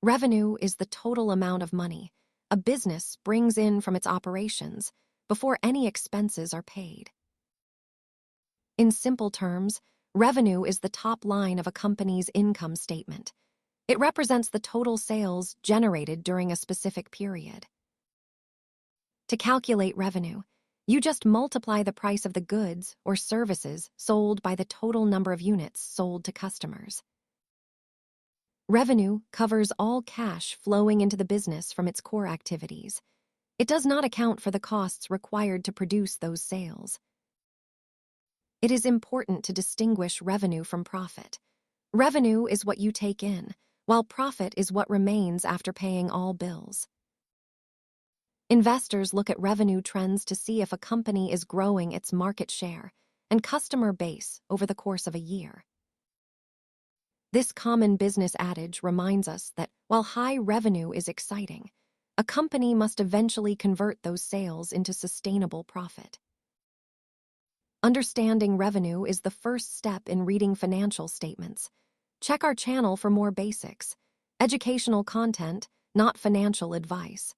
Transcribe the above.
Revenue is the total amount of money a business brings in from its operations before any expenses are paid. In simple terms, revenue is the top line of a company's income statement. It represents the total sales generated during a specific period. To calculate revenue, you just multiply the price of the goods or services sold by the total number of units sold to customers. Revenue covers all cash flowing into the business from its core activities. It does not account for the costs required to produce those sales. It is important to distinguish revenue from profit. Revenue is what you take in, while profit is what remains after paying all bills. Investors look at revenue trends to see if a company is growing its market share and customer base over the course of a year. This common business adage reminds us that while high revenue is exciting, a company must eventually convert those sales into sustainable profit. Understanding revenue is the first step in reading financial statements. Check our channel for more basics, educational content, not financial advice.